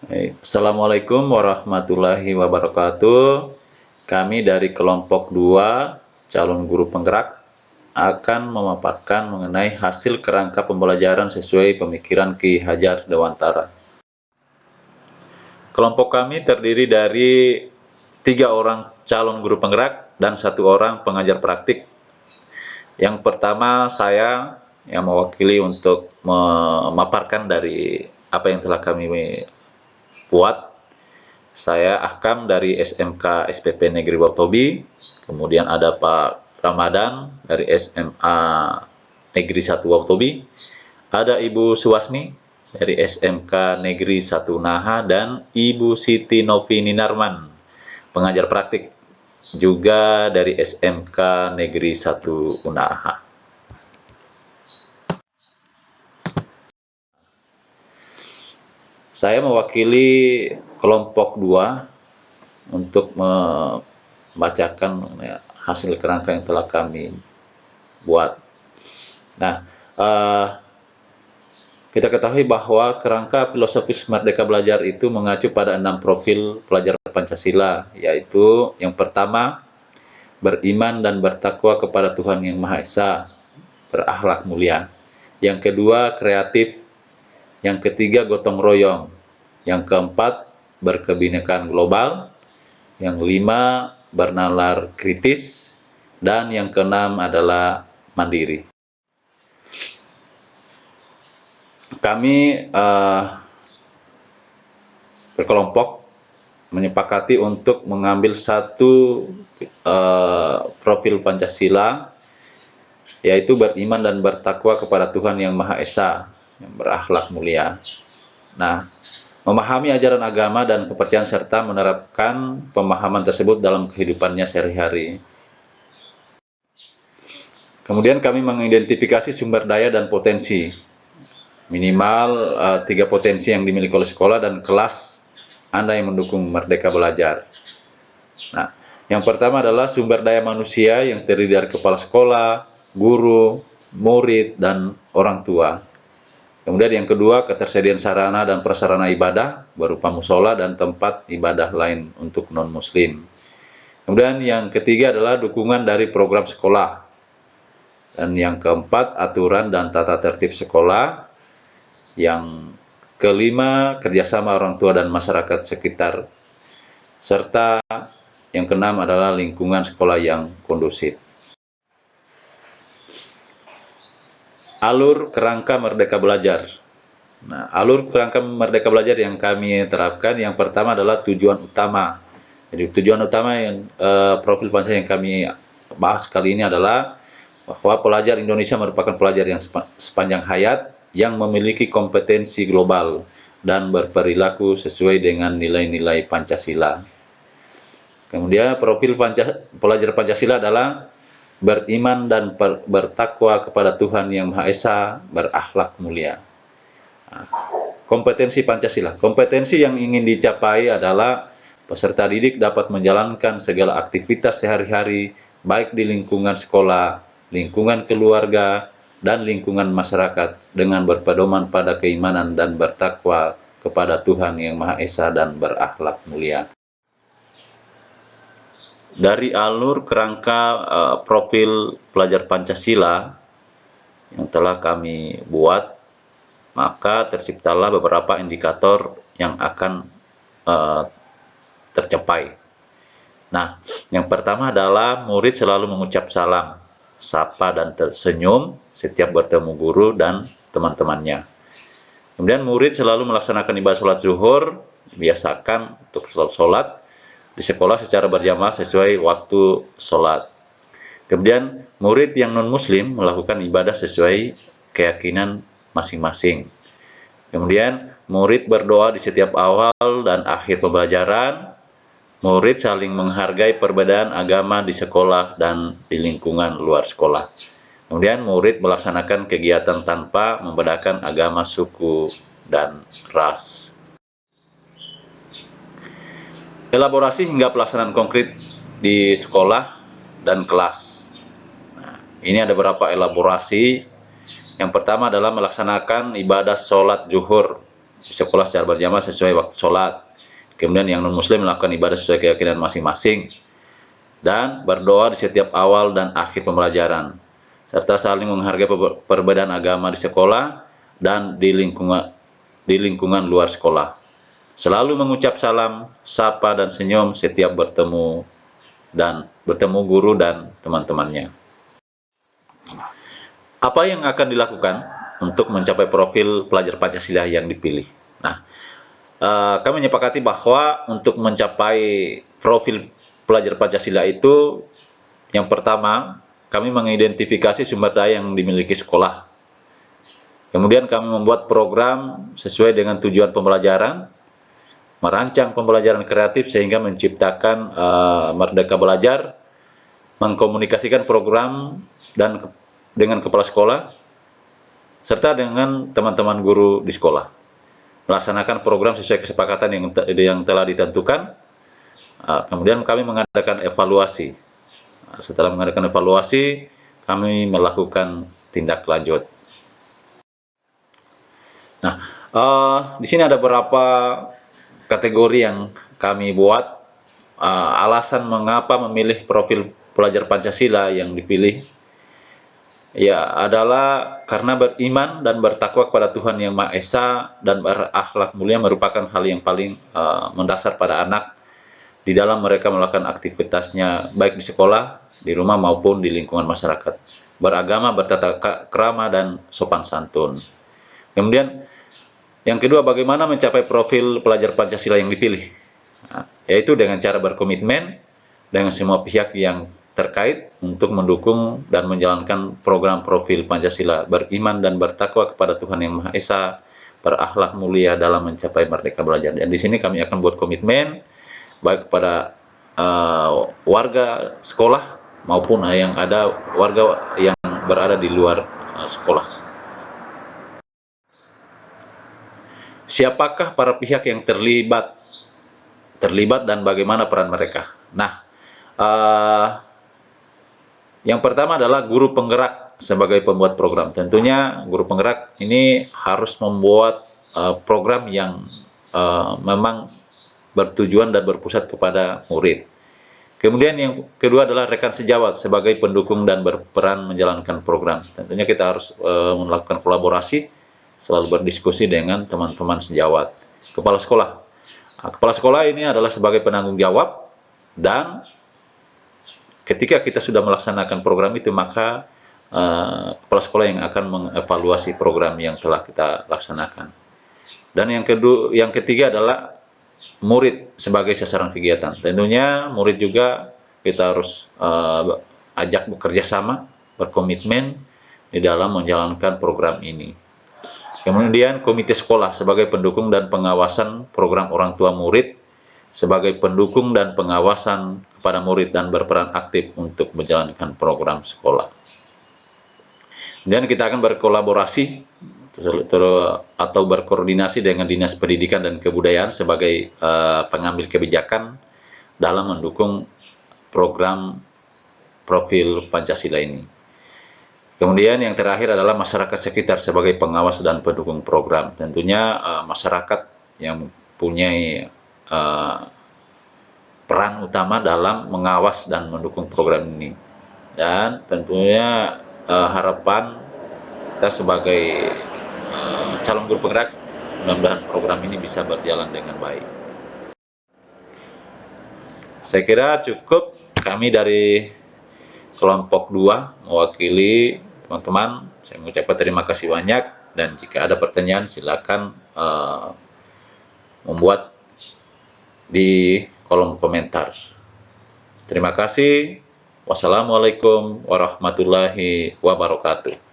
Assalamualaikum warahmatullahi wabarakatuh. Kami dari kelompok 2 calon guru penggerak akan memaparkan mengenai hasil kerangka pembelajaran sesuai pemikiran Ki Hajar Dewantara. Kelompok kami terdiri dari 3 orang calon guru penggerak dan 1 orang pengajar praktik. Yang pertama, saya yang mewakili untuk memaparkan dari apa yang telah kami buat. Saya Ahkam dari SMK SPP Negeri Waktobi, kemudian ada Pak Ramadan dari SMA Negeri 1 Waktobi, ada Ibu Suwasni dari SMK Negeri 1 Naha, dan Ibu Siti Novi Ninarman, pengajar praktik juga dari SMK Negeri 1 Unaha. Saya mewakili kelompok 2 untuk membacakan hasil kerangka yang telah kami buat. Nah, kita ketahui bahwa kerangka filosofis Merdeka Belajar itu mengacu pada 6 profil pelajar Pancasila, yaitu yang pertama, beriman dan bertakwa kepada Tuhan Yang Maha Esa, berakhlak mulia. Yang kedua, kreatif. Yang ketiga, gotong royong. Yang keempat, berkebinekaan global. Yang lima, bernalar kritis. Dan yang keenam adalah mandiri. Kami berkelompok menyepakati untuk mengambil satu profil Pancasila, yaitu beriman dan bertakwa kepada Tuhan Yang Maha Esa, yang berakhlak mulia. Nah, memahami ajaran agama dan kepercayaan serta menerapkan pemahaman tersebut dalam kehidupannya sehari-hari. Kemudian kami mengidentifikasi sumber daya dan potensi. Minimal 3 potensi yang dimiliki oleh sekolah dan kelas Anda yang mendukung Merdeka Belajar. Nah, yang pertama adalah sumber daya manusia yang terdiri dari kepala sekolah, guru, murid, dan orang tua. Kemudian yang kedua, ketersediaan sarana dan prasarana ibadah berupa musola dan tempat ibadah lain untuk non-muslim. Kemudian yang ketiga adalah dukungan dari program sekolah. Dan yang keempat, aturan dan tata tertib sekolah. Yang kelima, kerjasama orang tua dan masyarakat sekitar. Serta yang keenam adalah lingkungan sekolah yang kondusif. Alur kerangka Merdeka Belajar. Nah, alur kerangka Merdeka Belajar yang kami terapkan, yang pertama adalah tujuan utama. Jadi tujuan utama yang profil Pancasila yang kami bahas kali ini adalah bahwa pelajar Indonesia merupakan pelajar yang sepanjang hayat yang memiliki kompetensi global dan berperilaku sesuai dengan nilai-nilai Pancasila. Kemudian profil pelajar Pancasila adalah beriman dan bertakwa kepada Tuhan Yang Maha Esa, berakhlak mulia. Kompetensi Pancasila. Kompetensi yang ingin dicapai adalah peserta didik dapat menjalankan segala aktivitas sehari-hari, baik di lingkungan sekolah, lingkungan keluarga, dan lingkungan masyarakat dengan berpedoman pada keimanan dan bertakwa kepada Tuhan Yang Maha Esa dan berakhlak mulia. Dari alur kerangka profil pelajar Pancasila yang telah kami buat, maka terciptalah beberapa indikator yang akan tercapai. Nah, yang pertama adalah murid selalu mengucap salam, sapa dan tersenyum setiap bertemu guru dan teman-temannya. Kemudian murid selalu melaksanakan ibadah sholat zuhur, biasakan untuk sholat di sekolah secara berjamaah sesuai waktu sholat. Kemudian murid yang non-muslim melakukan ibadah sesuai keyakinan masing-masing. Kemudian murid berdoa di setiap awal dan akhir pembelajaran. Murid saling menghargai perbedaan agama di sekolah dan di lingkungan luar sekolah. Kemudian murid melaksanakan kegiatan tanpa membedakan agama, suku, dan ras. Elaborasi hingga pelaksanaan konkret di sekolah dan kelas. Nah, ini ada beberapa elaborasi. Yang pertama adalah melaksanakan ibadah sholat zuhur di sekolah secara berjamaah sesuai waktu sholat. Kemudian yang non-muslim melakukan ibadah sesuai keyakinan masing-masing. Dan berdoa di setiap awal dan akhir pembelajaran. Serta saling menghargai perbedaan agama di sekolah dan di lingkungan luar sekolah. Selalu mengucap salam, sapa, dan senyum setiap bertemu guru dan teman-temannya. Apa yang akan dilakukan untuk mencapai profil pelajar Pancasila yang dipilih? Nah, kami menyepakati bahwa untuk mencapai profil pelajar Pancasila itu, yang pertama, kami mengidentifikasi sumber daya yang dimiliki sekolah. Kemudian kami membuat program sesuai dengan tujuan pembelajaran, merancang pembelajaran kreatif sehingga menciptakan Merdeka Belajar, mengkomunikasikan program dengan kepala sekolah, serta dengan teman-teman guru di sekolah. Melaksanakan program sesuai kesepakatan yang telah ditentukan. Kemudian kami mengadakan evaluasi. Setelah mengadakan evaluasi, kami melakukan tindak lanjut. Nah, di sini ada beberapa kategori yang kami buat. Alasan mengapa memilih profil pelajar Pancasila yang dipilih, ya adalah karena beriman dan bertakwa kepada Tuhan Yang Maha Esa dan berakhlak mulia merupakan hal yang paling mendasar pada anak di dalam mereka melakukan aktivitasnya baik di sekolah, di rumah maupun di lingkungan masyarakat. Beragama, bertata krama, dan sopan santun. Kemudian yang kedua, bagaimana mencapai profil pelajar Pancasila yang dipilih? Nah, yaitu dengan cara berkomitmen dengan semua pihak yang terkait untuk mendukung dan menjalankan program profil Pancasila, beriman dan bertakwa kepada Tuhan Yang Maha Esa, berakhlak mulia dalam mencapai merdeka belajar. Dan di sini kami akan buat komitmen baik kepada warga sekolah maupun yang ada warga yang berada di luar sekolah. Siapakah para pihak yang terlibat dan bagaimana peran mereka? Nah, yang pertama adalah guru penggerak sebagai pembuat program. Tentunya guru penggerak ini harus membuat program yang memang bertujuan dan berpusat kepada murid. Kemudian yang kedua adalah rekan sejawat sebagai pendukung dan berperan menjalankan program. Tentunya kita harus melakukan kolaborasi, selalu berdiskusi dengan teman-teman sejawat. Kepala sekolah. Nah, kepala sekolah ini adalah sebagai penanggung jawab, dan ketika kita sudah melaksanakan program itu, maka kepala sekolah yang akan mengevaluasi program yang telah kita laksanakan. Dan yang ketiga adalah murid sebagai sasaran kegiatan. Tentunya murid juga kita harus ajak bekerja sama, berkomitmen di dalam menjalankan program ini. Kemudian komite sekolah sebagai pendukung dan pengawasan program orang tua murid, sebagai pendukung dan pengawasan kepada murid dan berperan aktif untuk menjalankan program sekolah. Kemudian kita akan berkolaborasi atau berkoordinasi dengan Dinas Pendidikan dan Kebudayaan sebagai pengambil kebijakan dalam mendukung program profil Pancasila ini. Kemudian yang terakhir adalah masyarakat sekitar sebagai pengawas dan pendukung program. Tentunya masyarakat yang mempunyai peran utama dalam mengawas dan mendukung program ini. Dan tentunya harapan kita sebagai calon guru penggerak, mudah-mudahan program ini bisa berjalan dengan baik. Saya kira cukup. Kami dari kelompok 2 mewakili teman-teman. Saya mengucapkan terima kasih banyak, dan jika ada pertanyaan silakan membuat di kolom komentar. Terima kasih. Wassalamualaikum warahmatullahi wabarakatuh.